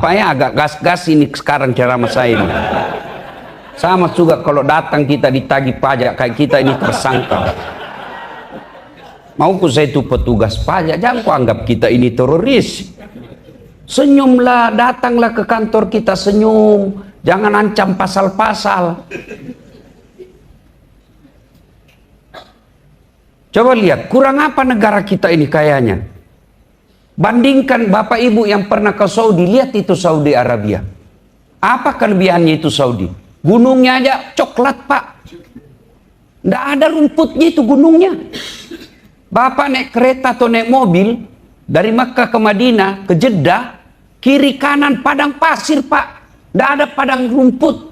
Maaf Pak ya, agak gas-gas ini sekarang ceramah saya ini. Sama juga kalau datang kita ditagih pajak, kayak kita ini tersangka. Mauku saya itu petugas pajak, jangan kau anggap kita ini teroris. Senyumlah, datanglah ke kantor kita senyum, jangan ancam pasal-pasal. Coba lihat, kurang apa negara kita ini kayanya? Bandingkan Bapak Ibu yang pernah ke Saudi, lihat itu Saudi Arabia. Apa kelebihannya itu Saudi? Gunungnya aja coklat Pak. Nggak ada rumputnya itu gunungnya. Bapak naik kereta atau naik mobil, dari Makkah ke Madinah, ke Jeddah, kiri kanan padang pasir Pak. Nggak ada padang rumput.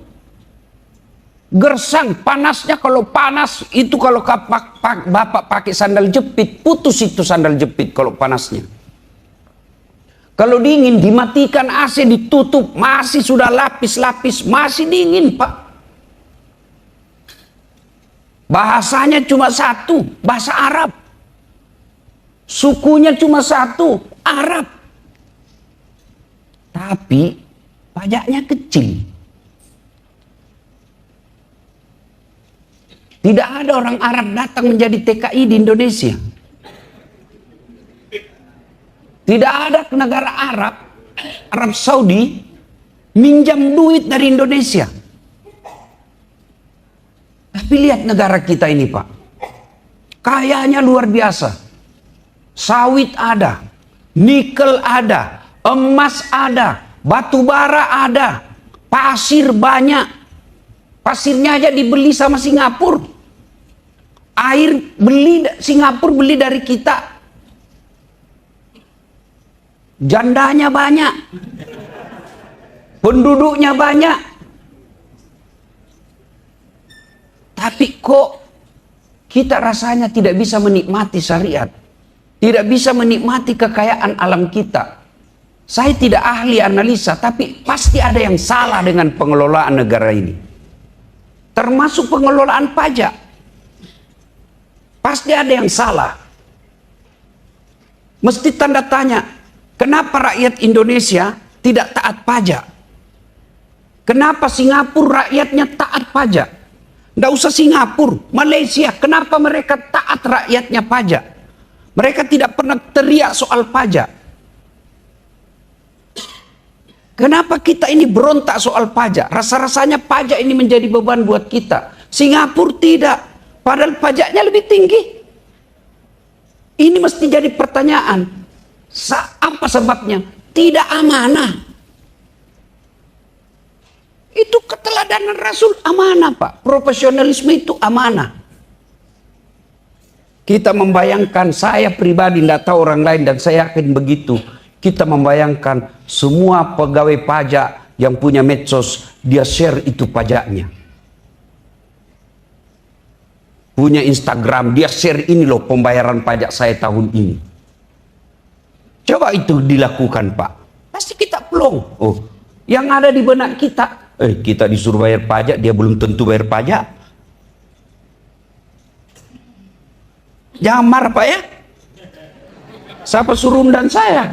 Gersang, panasnya kalau panas, itu kalau Bapak pakai sandal jepit, putus itu sandal jepit kalau panasnya. Kalau dingin dimatikan AC, ditutup, masih sudah lapis-lapis, masih dingin Pak. Bahasanya cuma satu, bahasa Arab. Sukunya cuma satu, Arab. Tapi pajaknya kecil. Tidak ada orang Arab datang menjadi TKI di Indonesia. Tidak ada negara Arab Saudi, minjam duit dari Indonesia. Tapi lihat negara kita ini Pak. Kayanya luar biasa. Sawit ada, nikel ada, emas ada, batu bara ada, pasir banyak. Pasirnya aja dibeli sama Singapura. Air Singapura beli dari kita. Jandanya banyak, penduduknya banyak, tapi kok kita rasanya tidak bisa menikmati syariat, tidak bisa menikmati kekayaan alam kita. Saya tidak ahli analisa, tapi pasti ada yang salah dengan pengelolaan negara ini, termasuk pengelolaan pajak. Pasti ada yang salah. Mesti tanda tanya. Kenapa rakyat Indonesia tidak taat pajak? Kenapa Singapura rakyatnya taat pajak? Nggak usah Singapura, Malaysia. Kenapa mereka taat rakyatnya pajak? Mereka tidak pernah teriak soal pajak. Kenapa kita ini berontak soal pajak? Rasa-rasanya pajak ini menjadi beban buat kita. Singapura tidak, padahal pajaknya lebih tinggi. Ini mesti jadi pertanyaan. Apa sebabnya? Tidak amanah. Itu keteladanan Rasul, amanah Pak. Profesionalisme itu amanah. Kita membayangkan, saya pribadi tidak tahu orang lain dan saya yakin begitu. Kita membayangkan semua pegawai pajak yang punya medsos, dia share itu pajaknya. Punya Instagram, dia share ini loh pembayaran pajak saya tahun ini. Coba itu dilakukan Pak, pasti kita plong. Oh, yang ada di benak kita, kita disuruh bayar pajak, dia belum tentu bayar pajak. Jangan marah Pak ya. Siapa suruh undang saya?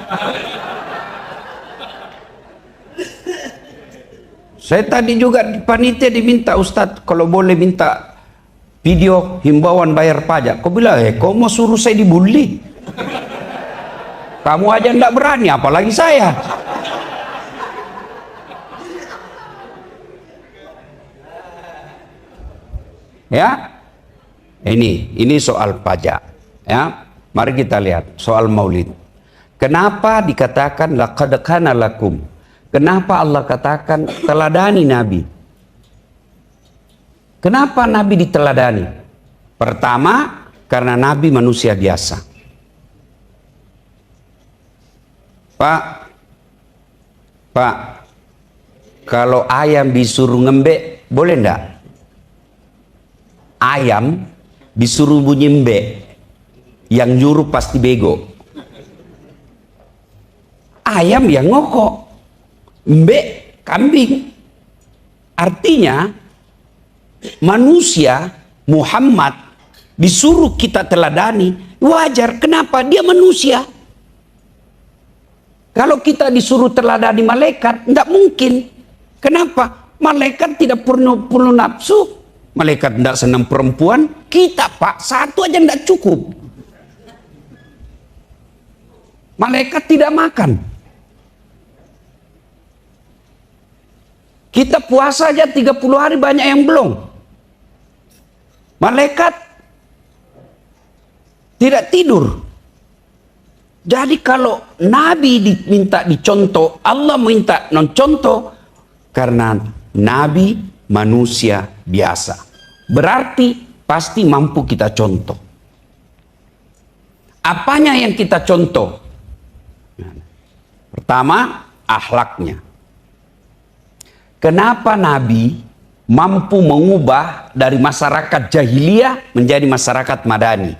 Saya tadi juga panitia diminta, Ustadz kalau boleh minta video himbauan bayar pajak. Kau bilang, kau mau suruh saya dibully? Kamu aja enggak berani, apalagi saya. Ya, ini soal pajak. Ya, mari kita lihat soal Maulid. Kenapa dikatakan laqad kana lakum? Kenapa Allah katakan teladani Nabi? Kenapa Nabi diteladani? Pertama, karena Nabi manusia biasa. Pak, kalau ayam disuruh ngembek, boleh enggak? Ayam disuruh bunyi mbek, yang nyuruh pasti bego. Ayam yang ngokok, mbek kambing. Artinya, manusia Muhammad disuruh kita teladani, wajar. Kenapa? Dia manusia. Kalau kita disuruh teladani malaikat, tidak mungkin. Kenapa? Malaikat tidak perlu nafsu. Malaikat tidak senang perempuan. Kita Pak, satu aja tidak cukup. Malaikat tidak makan. Kita puasa aja 30 hari banyak yang belum. Malaikat tidak tidur. Jadi kalau Nabi diminta dicontoh, Allah minta non-contoh karena Nabi manusia biasa. Berarti pasti mampu kita contoh. Apanya yang kita contoh? Pertama, akhlaknya. Kenapa Nabi mampu mengubah dari masyarakat jahiliyah menjadi masyarakat madani?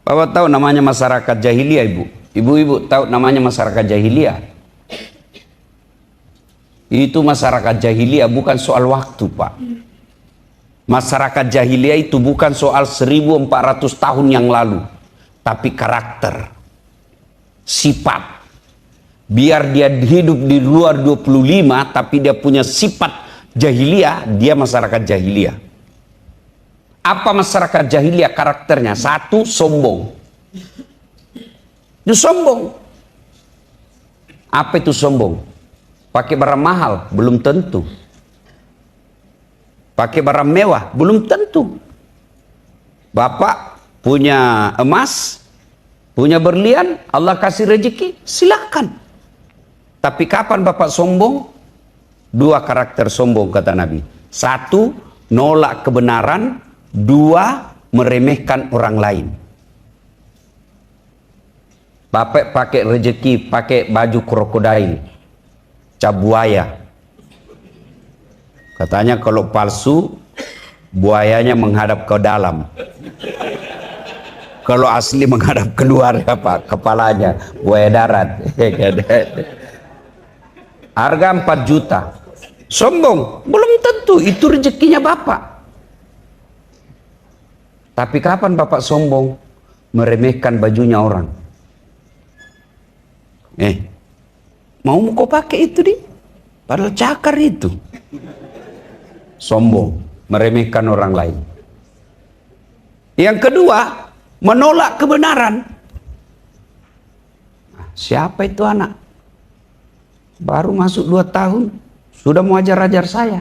Bapak tahu namanya masyarakat jahiliyah, Ibu? Ibu-ibu tahu namanya masyarakat jahiliyah? Itu masyarakat jahiliyah bukan soal waktu, Pak. Masyarakat jahiliyah itu bukan soal 1400 tahun yang lalu, tapi karakter, sifat. Biar dia hidup di luar 25, tapi dia punya sifat jahiliyah, dia masyarakat jahiliyah. Apa masyarakat jahiliyah karakternya? Satu, sombong. Itu sombong. Apa itu sombong? Pakai barang mahal? Belum tentu. Pakai barang mewah? Belum tentu. Bapak punya emas, punya berlian, Allah kasih rezeki, silakan. Tapi kapan Bapak sombong? Dua karakter sombong kata Nabi. Satu, nolak kebenaran. Dua, meremehkan orang lain. Bapak pakai rezeki, pakai baju krokodil, cap buaya. Katanya kalau palsu, buayanya menghadap ke dalam. Kalau asli menghadap keluar apa? Kepalanya, buaya darat. Harga 4 juta. Sombong? Belum tentu, itu rezekinya Bapak. Tapi kapan Bapak sombong? Meremehkan bajunya orang. Mau kau pakai itu di? Padahal cakar itu. Sombong, meremehkan orang lain. Yang kedua, menolak kebenaran. Siapa itu anak? Baru masuk 2 tahun, sudah mau ajar-ajar saya.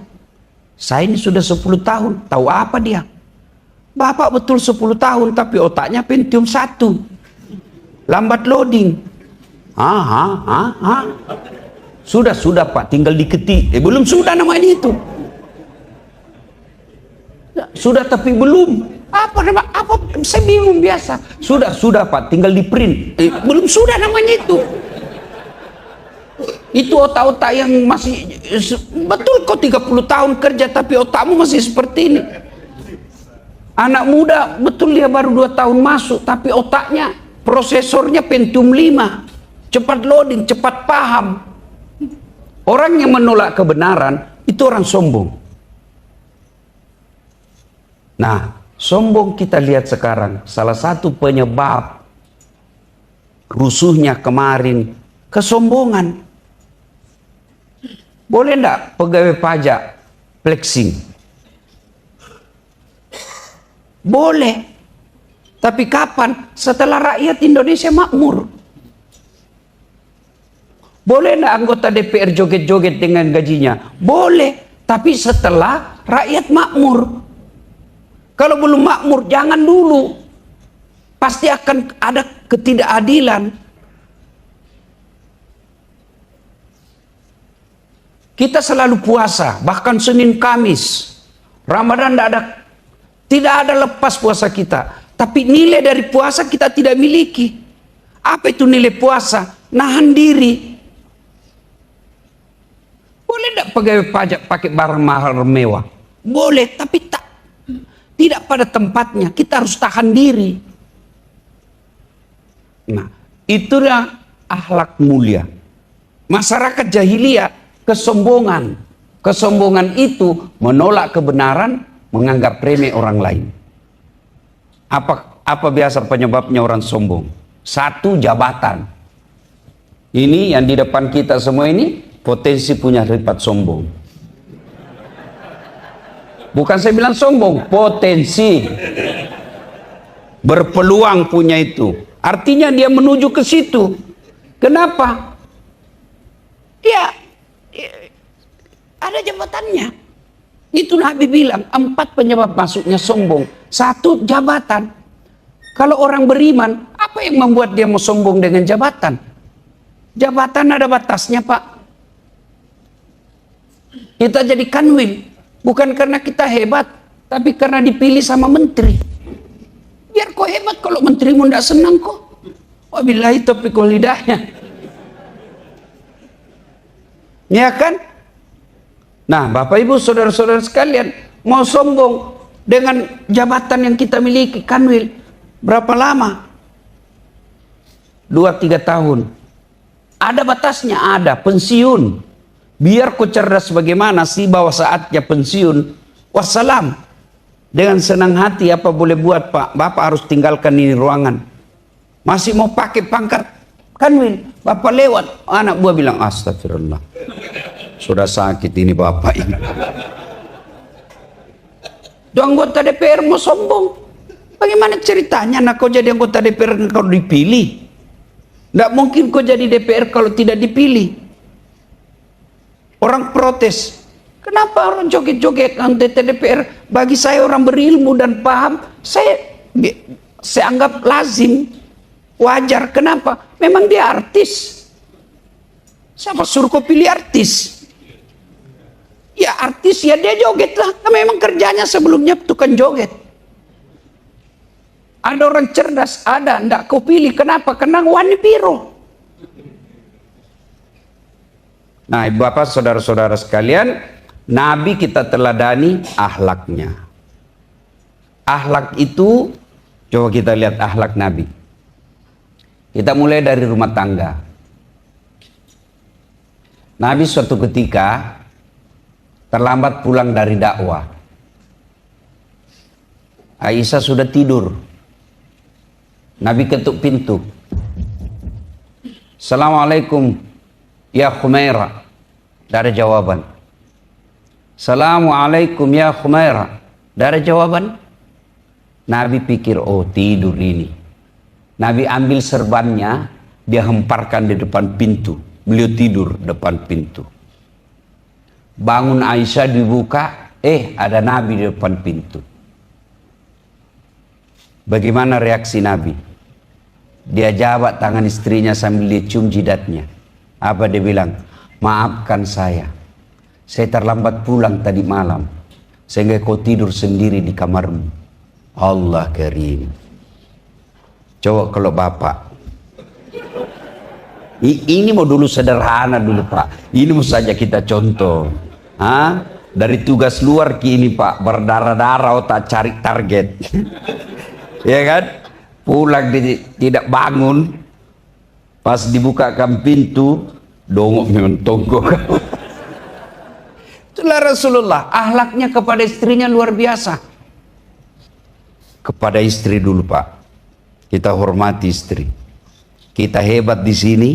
Saya ini sudah 10 tahun, tahu apa dia? Bapak betul 10 tahun, tapi otaknya Pentium 1. Lambat loading. Sudah Pak, tinggal diketik. Belum sudah namanya itu. Sudah tapi belum. Apa saya bingung biasa. Sudah Pak, tinggal di print. Belum sudah namanya itu. Itu otak-otak yang masih betul kok 30 tahun kerja tapi otakmu masih seperti ini. Anak muda betul dia baru 2 tahun masuk tapi otaknya prosesornya Pentium 5. Cepat loading, cepat paham. Orang yang menolak kebenaran itu orang sombong. Nah, sombong kita lihat sekarang salah satu penyebab rusuhnya kemarin kesombongan. Boleh enggak pegawai pajak flexing? Boleh. Tapi kapan? Setelah rakyat Indonesia makmur. Boleh enggak anggota DPR joget-joget dengan gajinya? Boleh. Tapi setelah rakyat makmur. Kalau belum makmur, jangan dulu. Pasti akan ada ketidakadilan. Kita selalu puasa, bahkan Senin Kamis. Ramadan tidak ada lepas puasa kita. Tapi nilai dari puasa kita tidak miliki. Apa itu nilai puasa? Nahan diri. Boleh tidak pegawai pajak pakai barang mahal mewah? Boleh, tapi tidak pada tempatnya. Kita harus tahan diri. Nah, itulah akhlak mulia. Masyarakat jahiliyah kesombongan. Kesombongan itu menolak kebenaran, menganggap remeh orang lain. Apa biasa penyebabnya orang sombong? Satu, jabatan. Ini yang di depan kita semua ini potensi punya sifat sombong. Bukan saya bilang sombong, potensi. Berpeluang punya itu. Artinya dia menuju ke situ. Kenapa? Dia ada jabatannya. Itu Nabi bilang, 4 penyebab masuknya sombong. 1, jabatan. Kalau orang beriman, apa yang membuat dia mau sombong dengan jabatan? Jabatan ada batasnya, Pak. Kita jadi kanwil. Bukan karena kita hebat, tapi karena dipilih sama menteri. Biar kau hebat, kalau menterimu tidak senang kok. Wabillahi taufiq wal hidayah. Ya kan? Nah, Bapak Ibu, saudara-saudara sekalian, mau sombong dengan jabatan yang kita miliki, kanwil, berapa lama? 2-3 tahun. Ada batasnya, ada pensiun. Biar kau cerdas bagaimana sih bahwa saatnya pensiun. Wassalam. Dengan senang hati apa boleh buat, Pak? Bapak harus tinggalkan ini ruangan. Masih mau pakai pangkat kanwil. Bapak lewat, anak buah bilang, astagfirullah. Sudah sakit ini Bapak ini. Itu anggota DPR mau sombong. Bagaimana ceritanya nak kau jadi anggota DPR kalau dipilih? Tidak mungkin kau jadi DPR kalau tidak dipilih. Orang protes. Kenapa orang joget-joget anggota DPR? Bagi saya orang berilmu dan paham, saya anggap lazim, wajar. Kenapa? Memang dia artis. Siapa suruh kau pilih artis? Ya artis ya dia joget lah. Memang kerjanya sebelumnya tukang joget. Ada orang cerdas, ada. Nggak kau pilih. Kenapa? Karena warna biru. Nah, Bapak, saudara-saudara sekalian, Nabi kita teladani akhlaknya. Akhlak itu, coba kita lihat akhlak Nabi. Kita mulai dari rumah tangga. Nabi suatu ketika terlambat pulang dari dakwah. Aisyah sudah tidur. Nabi ketuk pintu. Assalamualaikum ya Khumairah. Tidak ada jawaban. Assalamualaikum ya Khumairah. Tidak ada jawaban. Nabi pikir, oh tidur ini. Nabi ambil serbannya, dia hemparkan di depan pintu. Beliau tidur depan pintu. Bangun Aisyah dibuka, ada Nabi di depan pintu. Bagaimana reaksi Nabi? Dia jabat tangan istrinya sambil dia cium jidatnya. Apa dia bilang? Maafkan saya terlambat pulang tadi malam, sehingga kau tidur sendiri di kamarmu. Allah karim. Coba kalau Bapak, ini mau dulu sederhana dulu Pak. Ini mau saja kita contoh. Dari tugas luar ke ini Pak, berdarah-darah otak cari target. Ya kan? Pulang tidak bangun. Pas dibukakan pintu, dongok memang tonggok. Itulah Rasulullah, akhlaknya kepada istrinya luar biasa. Kepada istri dulu Pak, kita hormati istri. Kita hebat di sini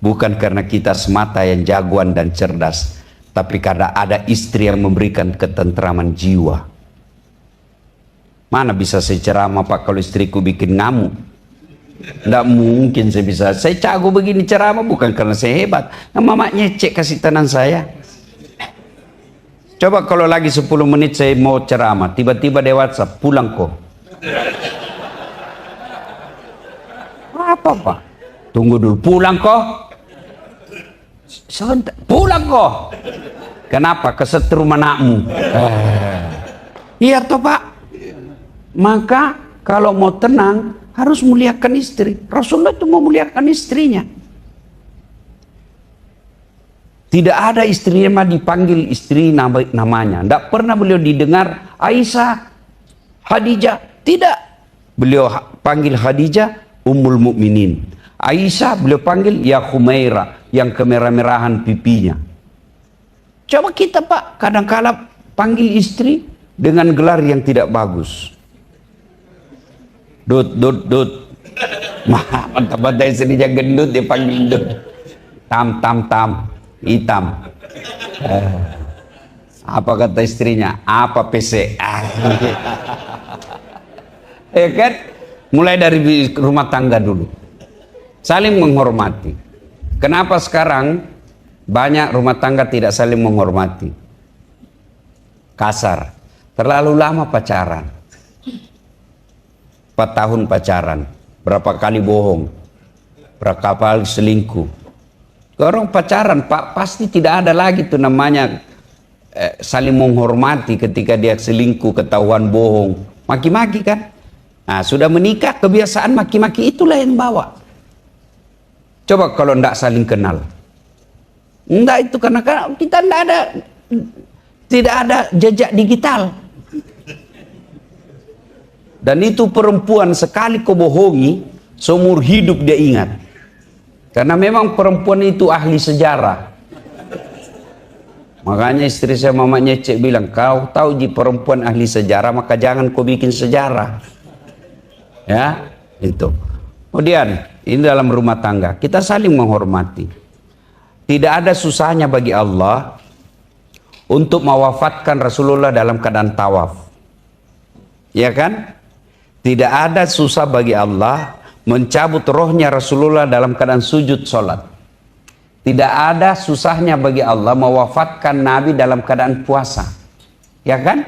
bukan karena kita semata yang jagoan dan cerdas, tapi karena ada istri yang memberikan ketentraman jiwa. Mana bisa saya ceramah Pak kalau istriku bikin ngamuk? Tidak mungkin saya bisa. Saya cago begini ceramah bukan karena saya hebat. Mamanya cek kasih tenang saya. Coba kalau lagi 10 menit saya mau ceramah, tiba-tiba di WhatsApp, pulang kok. Apa Pak? Tunggu dulu, pulang kok. Sebentar, pulang kok. Kenapa? Kesetrum anakmu. Iya toh Pak. Maka kalau mau tenang harus muliakan istri. Rasulullah itu mau muliakan istrinya. Tidak ada istrinya dipanggil istri namanya. Tidak pernah beliau didengar Aisyah, Khadijah. Tidak. Beliau panggil Khadijah Ummul Mukminin. Aisyah beliau panggil ya Khumairah, yang kemerah-merahan pipinya. Coba kita Pak kadang-kala panggil istri dengan gelar yang tidak bagus. Dut. Mantap-mantap istrinya gendut dia panggil dut. tam, hitam. Apa kata istrinya? Apa PC? Ya kan? Mulai dari rumah tangga dulu. Saling menghormati. Kenapa sekarang banyak rumah tangga tidak saling menghormati? Kasar. Terlalu lama pacaran. 4 tahun pacaran. Berapa kali bohong. Berapa kali selingkuh. Orang pacaran pasti tidak ada lagi tuh namanya saling menghormati ketika dia selingkuh, ketahuan bohong. Maki-maki kan? Nah, sudah menikah, kebiasaan maki-maki itulah yang bawa. Coba kalau tidak saling kenal. Enggak, itu karena kita tidak ada jejak digital. Dan itu perempuan sekali kau bohongi, seumur hidup dia ingat. Karena memang perempuan itu ahli sejarah. Makanya istri saya Mama Nyecek bilang, kau tahu di perempuan ahli sejarah, maka jangan kau bikin sejarah. Ya, itu. Kemudian, ini dalam rumah tangga, kita saling menghormati. Tidak ada susahnya bagi Allah untuk mewafatkan Rasulullah dalam keadaan tawaf. Ya kan? Tidak ada susah bagi Allah mencabut rohnya Rasulullah dalam keadaan sujud sholat. Tidak ada susahnya bagi Allah mewafatkan Nabi dalam keadaan puasa. Ya kan?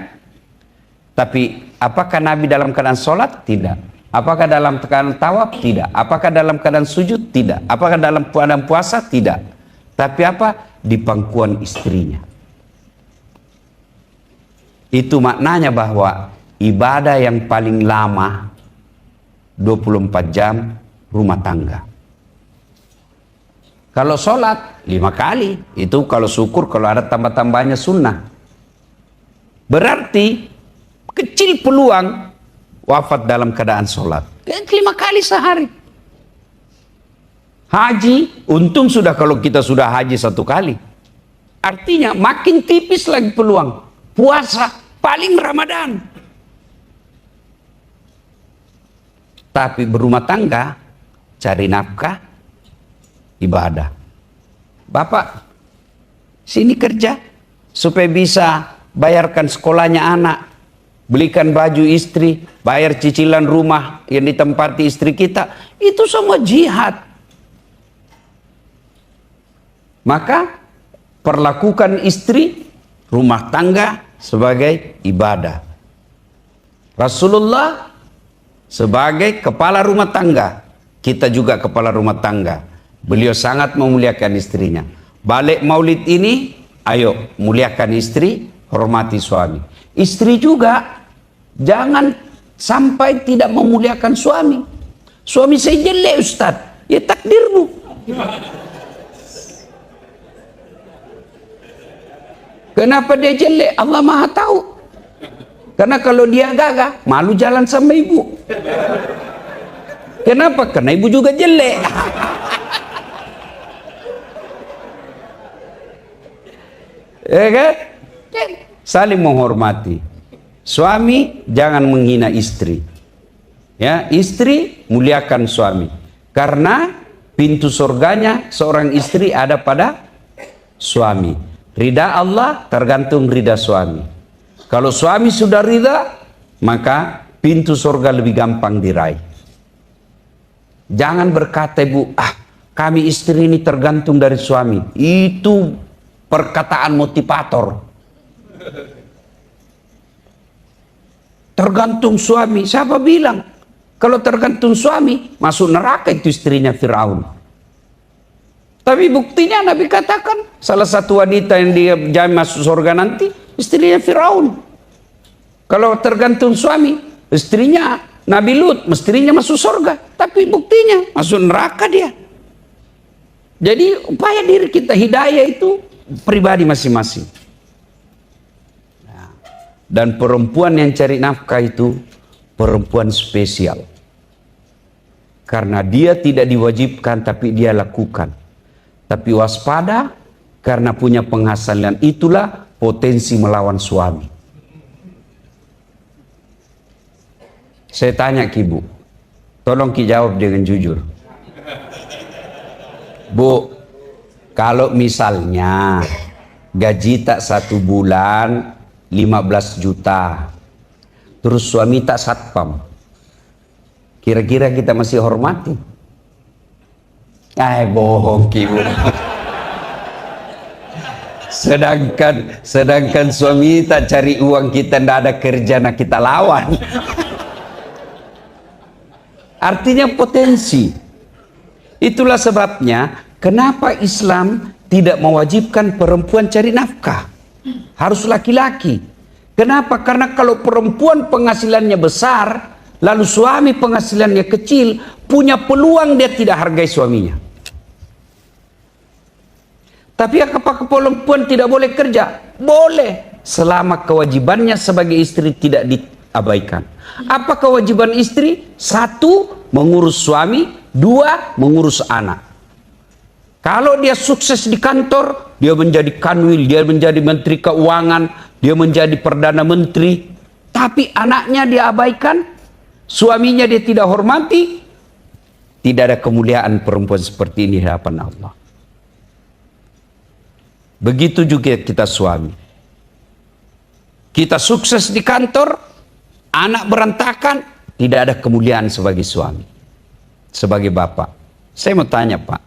Tapi apakah Nabi dalam keadaan sholat? Tidak. Apakah dalam keadaan tawaf? Tidak. Apakah dalam keadaan sujud? Tidak. Apakah dalam keadaan puasa? Tidak. Tapi apa? Di pangkuan istrinya. Itu maknanya bahwa ibadah yang paling lama 24 jam rumah tangga. Kalau sholat 5 kali, itu kalau syukur, kalau ada tambah-tambahnya sunnah. Berarti kecil peluang wafat dalam keadaan sholat. 5 kali sehari. Haji, untung sudah kalau kita sudah haji 1 kali. Artinya makin tipis lagi peluang. Puasa, paling Ramadan. Tapi berumah tangga, cari nafkah, ibadah. Bapak, sini kerja supaya bisa bayarkan sekolahnya anak, belikan baju istri, bayar cicilan rumah yang ditempati istri kita. Itu semua jihad. Maka perlakukan istri, rumah tangga sebagai ibadah. Rasulullah sebagai kepala rumah tangga, kita juga kepala rumah tangga. Beliau sangat memuliakan istrinya. Balik maulid ini, ayo muliakan istri, hormati suami. Istri juga jangan sampai tidak memuliakan suami. Suami saya jelek Ustaz, ya takdirmu. Kenapa dia jelek? Allah Maha tahu. Karena kalau dia gagah, malu jalan sama ibu. Kenapa? Karena ibu juga jelek. Ya kan? Saling menghormati. Suami jangan menghina istri. Ya, istri muliakan suami. Karena pintu surganya seorang istri ada pada suami. Ridha Allah tergantung ridha suami. Kalau suami sudah ridha, maka pintu surga lebih gampang diraih. Jangan berkata ibu, kami istri ini tergantung dari suami. Itu perkataan motivator. Tergantung suami. Siapa bilang? Kalau tergantung suami, masuk neraka itu istrinya Firaun. Tapi buktinya Nabi katakan, salah satu wanita yang dia jamin masuk surga nanti, istrinya Firaun. Kalau tergantung suami, istrinya Nabi Lut, mestinya masuk surga. Tapi buktinya, masuk neraka dia. Jadi upaya diri kita, hidayah itu pribadi masing-masing. Dan perempuan yang cari nafkah itu perempuan spesial. Karena dia tidak diwajibkan tapi dia lakukan. Tapi waspada karena punya penghasilan, itulah potensi melawan suami. Saya tanya ke ibu, tolong ki jawab dengan jujur. Bu, Kalau misalnya gaji tak 1 bulan 15 juta, terus suami tak satpam, kira-kira kita masih hormati? Bohong Ki. Sedangkan suami tak cari uang, kita ndak ada kerja, nah kita lawan. Artinya potensi. Itulah sebabnya kenapa Islam tidak mewajibkan perempuan cari nafkah, harus laki-laki. Kenapa? Karena kalau perempuan penghasilannya besar, lalu suami penghasilannya kecil, punya peluang dia tidak hargai suaminya. Tapi apakah perempuan tidak boleh kerja? Boleh, selama kewajibannya sebagai istri tidak diabaikan. Apa kewajiban istri? 1, mengurus suami. 2, mengurus anak. Kalau dia sukses di kantor, dia menjadi kanwil, dia menjadi menteri keuangan, dia menjadi perdana menteri, tapi anaknya dia abaikan, suaminya dia tidak hormati, tidak ada kemuliaan perempuan seperti ini di hadapan Allah. Begitu juga kita suami. Kita sukses di kantor, anak berantakan, tidak ada kemuliaan sebagai suami, sebagai bapak. Saya mau tanya Pak,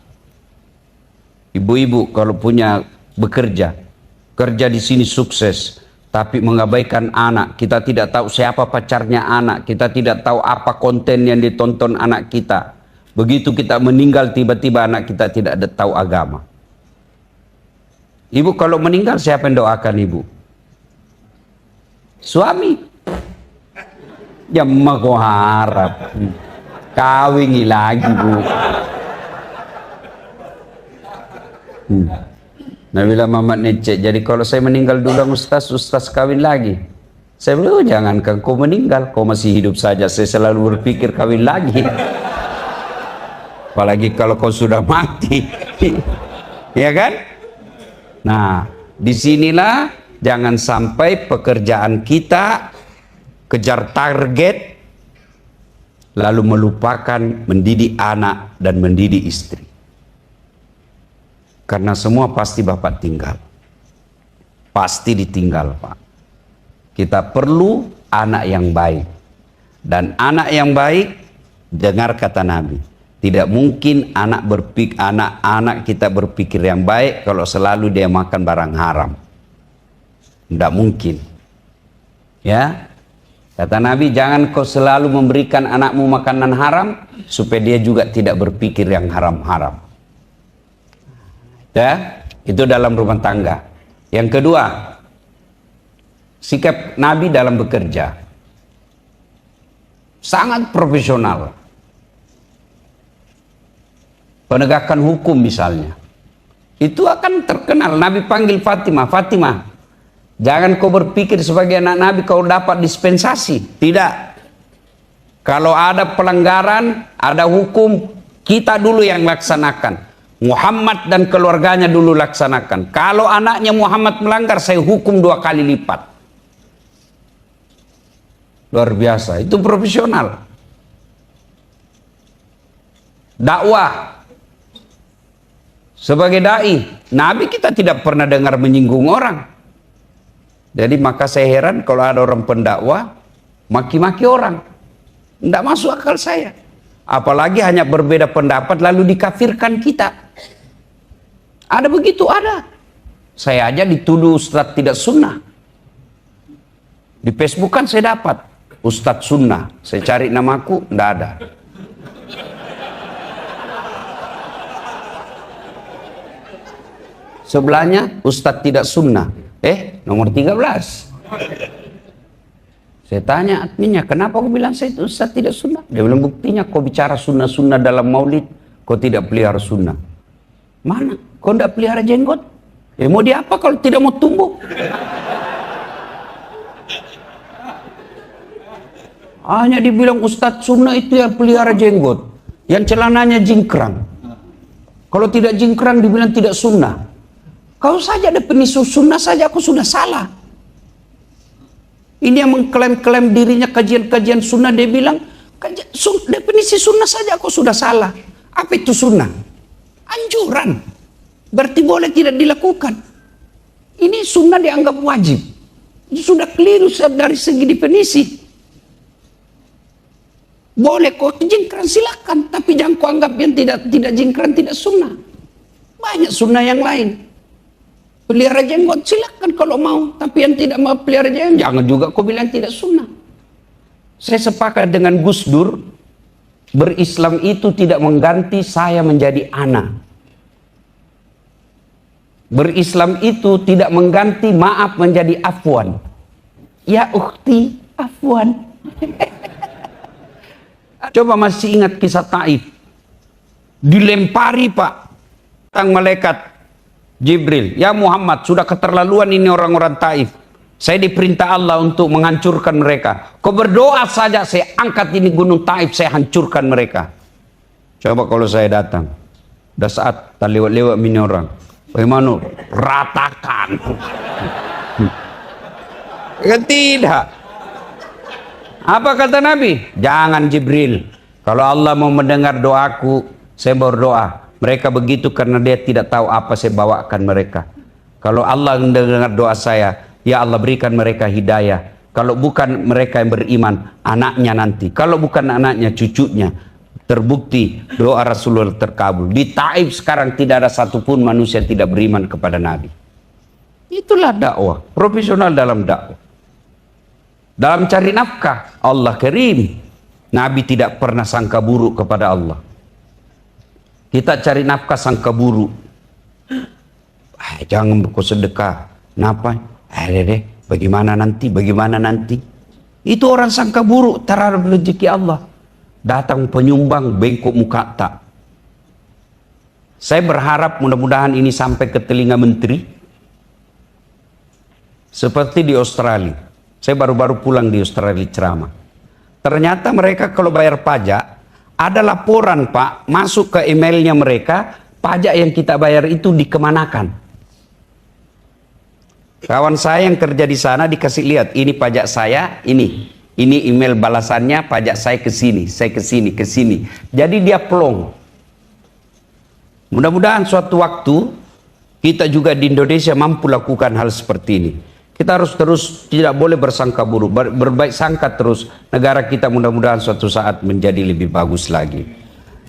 ibu-ibu kalau punya bekerja, kerja di sini sukses, tapi mengabaikan anak, kita tidak tahu siapa pacarnya anak, kita tidak tahu apa konten yang ditonton anak kita. Begitu kita meninggal, tiba-tiba anak kita tidak ada tahu agama. Ibu kalau meninggal, siapa yang doakan ibu? Suami. Ya mau harap kawin lagi bu. Nabila Muhammad Necek, jadi kalau saya meninggal dulu Ustaz kawin lagi. Saya bilang, jangankan kau meninggal, kau masih hidup saja saya selalu berpikir kawin lagi. Apalagi kalau kau sudah mati. Ya kan? Nah, disinilah jangan sampai pekerjaan kita kejar target lalu melupakan mendidik anak dan mendidik istri. Karena semua pasti bapak tinggal. Pasti ditinggal Pak. Kita perlu anak yang baik. Dan anak yang baik, dengar kata Nabi. Tidak mungkin anak kita berpikir yang baik kalau selalu dia makan barang haram. Tidak mungkin. Ya. Kata Nabi, jangan kau selalu memberikan anakmu makanan haram supaya dia juga tidak berpikir yang haram-haram. Ya, itu dalam rumah tangga. Yang kedua, sikap Nabi dalam bekerja. Sangat profesional. Penegakan hukum misalnya, itu akan terkenal. Nabi panggil Fatimah, Fatimah, jangan kau berpikir sebagai anak Nabi kau dapat dispensasi. Tidak. Kalau ada pelanggaran, ada hukum, kita dulu yang laksanakan. Muhammad dan keluarganya dulu laksanakan. Kalau anaknya Muhammad melanggar, saya hukum 2 kali lipat. Luar biasa, itu profesional. Dakwah. Sebagai dai, Nabi kita tidak pernah dengar menyinggung orang. Jadi maka saya heran kalau ada orang pendakwah maki-maki orang. Tidak masuk akal saya. Apalagi hanya berbeda pendapat lalu dikafirkan kita. Ada begitu, ada. Saya aja dituduh Ustadz tidak sunnah. Di Facebook kan saya dapat Ustadz sunnah. Saya cari namaku, tidak ada. Sebelahnya Ustadz tidak sunnah. Nomor 13. Saya tanya adminnya, kenapa kau bilang saya itu Ustadz tidak sunnah? Dia bilang, buktinya kau bicara sunnah-sunnah dalam maulid, kau tidak pelihara sunnah. Mana? Kau tidak pelihara jenggot? Mau diapa kalau tidak mau tumbuh? Hanya dibilang Ustadz sunnah itu yang pelihara jenggot, yang celananya jingkrang. Kalau tidak jingkrang dibilang tidak sunnah. Kau saja definisi sunnah saja aku sudah salah. Ini yang mengklaim-klaim dirinya kajian-kajian sunnah, dia bilang definisi sunnah saja aku sudah salah. Apa itu sunnah? Anjuran. Berarti boleh tidak dilakukan. Ini sunnah dianggap wajib. Itu sudah keliru dari segi definisi. Boleh kok jingkran silakan, tapi jangan kau anggap yang tidak jingkran tidak sunnah. Banyak sunnah yang lain. Pelihara jenggot silakan kalau mau, tapi yang tidak mau pelihara jenggot jangan juga kau bilang tidak sunnah. Saya sepakat dengan Gus Dur, berislam itu tidak mengganti saya menjadi anak. Berislam itu tidak mengganti maaf menjadi afwan. Ya ukhti, afwan. Coba masih ingat kisah Taif. Dilempari Pak, tang malaikat Jibril. Ya Muhammad, sudah keterlaluan ini orang-orang Taif. Saya diperintah Allah untuk menghancurkan mereka. Kau berdoa saja, saya angkat ini gunung Taif, saya hancurkan mereka. Coba kalau saya datang, udah saat tak lewat-lewat ini orang, bagaimana? Ratakan. Tidak. Apa kata Nabi? Jangan Jibril. Kalau Allah mau mendengar doaku, saya berdoa. Mereka begitu karena dia tidak tahu apa saya bawakan mereka. Kalau Allah mendengar doa saya, ya Allah berikan mereka hidayah. Kalau bukan mereka yang beriman, anaknya nanti. Kalau bukan anaknya, cucunya. Terbukti doa Rasulullah terkabul. Di Taif sekarang tidak ada satupun manusia yang tidak beriman kepada Nabi. Itulah dakwah. Profesional dalam dakwah. Dalam cari nafkah, Allah karim. Nabi tidak pernah sangka buruk kepada Allah. Kita cari nafkah sangka buruk. Jangan bersedekah. Kenapa? Deh, bagaimana nanti? Bagaimana nanti? Itu orang sangka buruk terhadap rezeki Allah. Datang penyumbang, bengkok muka tak. Saya berharap mudah-mudahan ini sampai ke telinga menteri. Seperti di Australia. Saya baru-baru pulang di Australia ceramah. Ternyata mereka kalau bayar pajak, ada laporan Pak, masuk ke emailnya mereka, pajak yang kita bayar itu dikemanakan. Kawan saya yang kerja di sana dikasih lihat, ini pajak saya, ini email balasannya, pajak saya ke sini, ke sini. Jadi dia plong. Mudah-mudahan suatu waktu kita juga di Indonesia mampu lakukan hal seperti ini. Kita harus terus tidak boleh bersangka buruk, berbaik sangka terus. Negara kita mudah-mudahan suatu saat menjadi lebih bagus lagi.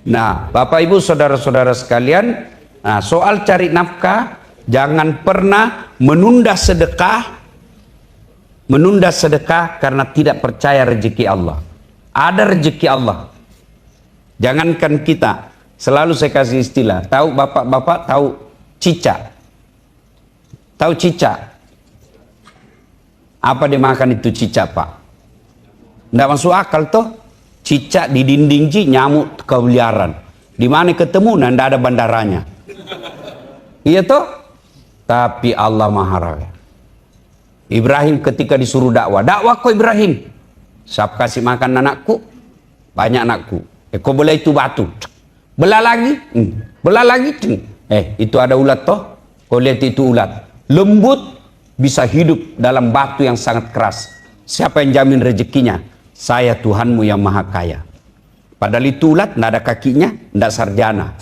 Nah, Bapak Ibu saudara-saudara sekalian, nah, soal cari nafkah, jangan pernah menunda sedekah karena tidak percaya rezeki Allah. Ada rezeki Allah. Jangankan kita, selalu saya kasih istilah, tahu bapak-bapak tahu cicak. Tahu cicak? Apa dimakan itu cicak Pak? Nggak masuk akal toh. Cicak di dinding nyamuk keliaran. Di mana ketemu? Nah, nggak ada bandaranya. Iya toh? Tapi Allah Maha Raya. Ibrahim ketika disuruh dakwah kok Ibrahim. Siap kasih makan anakku? Banyak anakku. Kau belah itu batu. Belah lagi? Belah lagi? Itu ada ulat toh? Kau lihat itu ulat. Lembut. Bisa hidup dalam batu yang sangat keras. Siapa yang jamin rezekinya? Saya Tuhanmu yang maha kaya. Padahal itu ulat, tidak ada kakinya, tidak sarjana.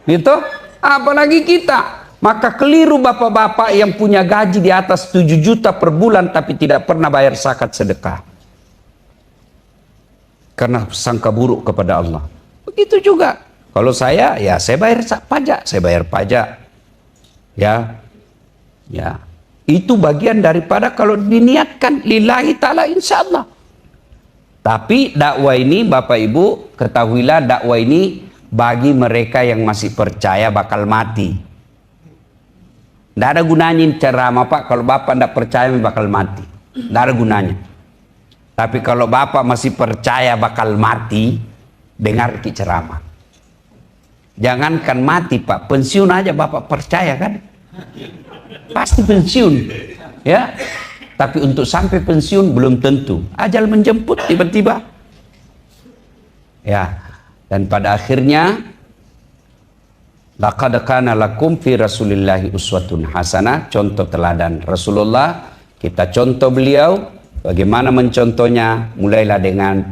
Itu, apalagi kita. Maka keliru bapak-bapak yang punya gaji di atas 7 juta per bulan tapi tidak pernah bayar zakat sedekah. Karena sangka buruk kepada Allah. Begitu juga. Kalau saya, ya saya bayar pajak. Ya, itu bagian daripada kalau diniatkan lillahi ta'ala insya Allah. Tapi dakwah ini Bapak Ibu ketahuilah, dakwah ini bagi mereka yang masih percaya bakal mati. Tidak ada gunanya ceramah Pak, kalau Bapak tidak percaya bakal mati. Tidak ada gunanya. Tapi kalau Bapak masih percaya bakal mati, dengar ceramah. Jangankan mati Pak, pensiun aja Bapak percaya kan? Pasti pensiun. Ya. Tapi untuk sampai pensiun belum tentu. Ajal menjemput tiba-tiba. Ya. Dan pada akhirnya laqad kana lakum fi Rasulillahi uswatun hasanah, contoh teladan Rasulullah. Kita contoh beliau. Bagaimana mencontohnya? Mulailah dengan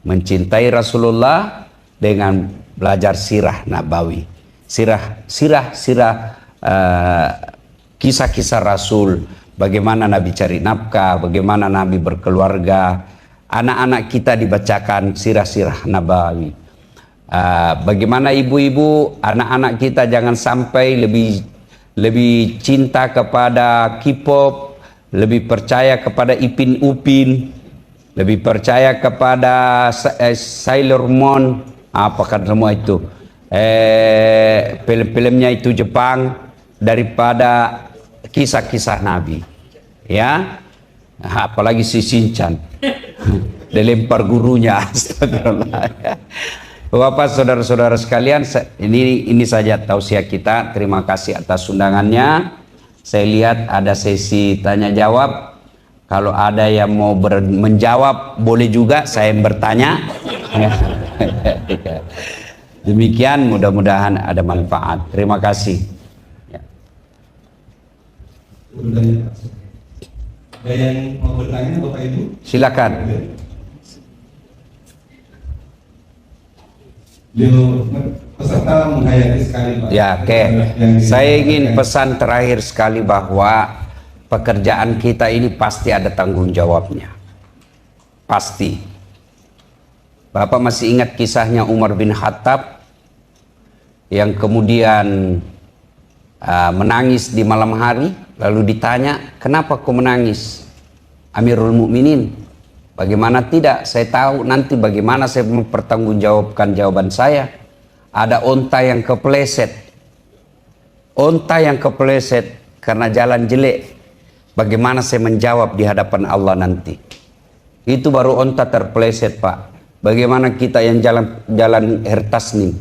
mencintai Rasulullah, dengan belajar sirah nabawi. kisah-kisah Rasul, bagaimana Nabi cari nafkah, bagaimana Nabi berkeluarga. Anak-anak kita dibacakan sirah-sirah Nabawi. Bagaimana ibu-ibu, anak-anak kita jangan sampai lebih cinta kepada K-pop, lebih percaya kepada Ipin Upin, lebih percaya kepada Sailor Moon, apakah semua itu, film-filmnya itu Jepang, daripada kisah-kisah Nabi, ya. Apalagi si Shinchan dilempar gurunya. Astagfirullah. Bapak, saudara-saudara sekalian, ini saja tausiah kita. Terima kasih atas undangannya. Saya lihat ada sesi tanya jawab. Kalau ada yang mau menjawab, boleh juga saya yang bertanya. Demikian, mudah-mudahan ada manfaat. Terima kasih. Ya. Ada yang mau bertanya, Bapak Ibu? Silakan. Peserta menghayati sekali, Pak. Ya, oke. Saya ingin pesan terakhir sekali bahwa pekerjaan kita ini pasti ada tanggung jawabnya. Pasti. Bapak masih ingat kisahnya Umar bin Khattab yang kemudian menangis di malam hari, lalu ditanya, kenapa kau menangis, Amirul Mukminin? Bagaimana tidak? Saya tahu nanti bagaimana saya mempertanggungjawabkan jawaban saya. Ada onta yang kepleset. Onta yang kepleset karena jalan jelek. Bagaimana saya menjawab di hadapan Allah nanti? Itu baru onta terpleset, Pak. Bagaimana kita yang jalan hertasning?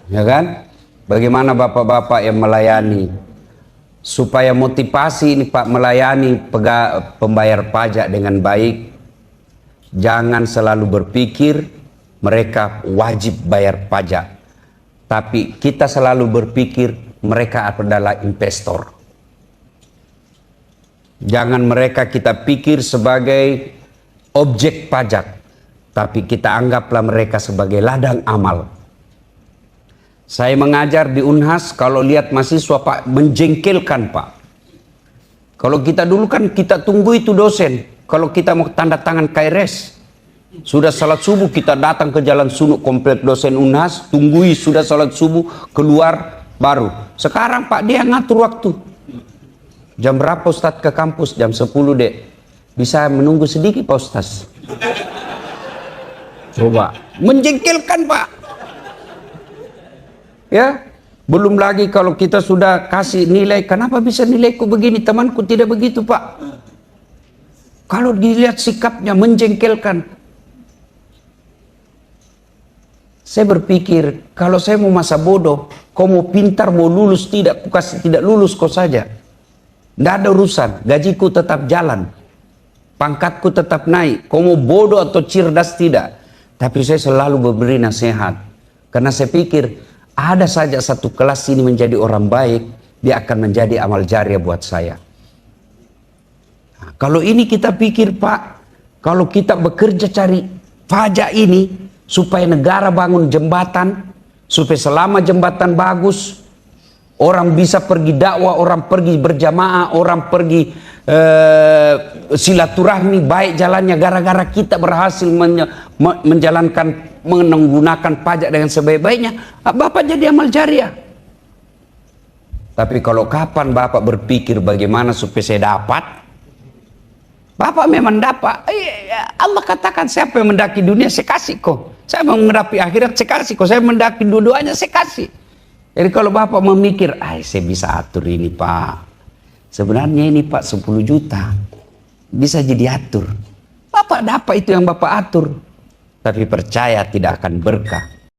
Ya kan? Bagaimana bapak-bapak yang melayani? Supaya motivasi ini, Pak, melayani pembayar pajak dengan baik. Jangan selalu berpikir mereka wajib bayar pajak. Tapi kita selalu berpikir mereka adalah investor. Jangan mereka kita pikir sebagai objek pajak. Tapi kita anggaplah mereka sebagai ladang amal. Saya mengajar di Unhas, kalau lihat mahasiswa, Pak, menjengkelkan, Pak. Kalau kita dulu kan kita tunggu itu dosen. Kalau kita mau tanda tangan KRS, sudah salat subuh kita datang ke Jalan Sunuk komplek dosen Unhas, tunggui sudah salat subuh, keluar baru. Sekarang, Pak, dia ngatur waktu. Jam berapa Ustadz ke kampus? Jam 10, Dek. Bisa menunggu sedikit, Pak Ustadz? Coba. Menjengkelkan, Pak. Ya, belum lagi kalau kita sudah kasih nilai, kenapa bisa nilaiku begini, temanku tidak begitu, Pak. Kalau dilihat sikapnya menjengkelkan. Saya berpikir, kalau saya mau masa bodoh, kau mau pintar, mau lulus tidak, aku kasih tidak lulus kau saja. Tidak ada urusan, gajiku tetap jalan, pangkatku tetap naik. Kau mau bodoh atau cerdas tidak. Tapi saya selalu memberi nasihat, karena saya pikir, ada saja satu kelas ini menjadi orang baik, dia akan menjadi amal jariah buat saya. Nah, kalau ini kita pikir, Pak, kalau kita bekerja cari pajak ini, supaya negara bangun jembatan, supaya selama jembatan bagus, orang bisa pergi dakwah, orang pergi berjamaah, orang pergi silaturahmi baik jalannya, gara-gara kita berhasil menjalankan, menggunakan pajak dengan sebaik-baiknya, Bapak jadi amal jariah. Tapi kalau kapan Bapak berpikir bagaimana supaya saya dapat, Bapak memang dapat. Allah katakan, siapa yang mendaki dunia saya kasih kok, saya mau menghadapi akhirat saya kasih kok, saya mendaki dua-duanya saya kasih. Jadi kalau Bapak memikir, saya bisa atur ini, Pak, sebenarnya ini, Pak, 10 juta bisa jadi atur, Bapak dapat itu yang Bapak atur. Tapi percaya tidak akan berkah.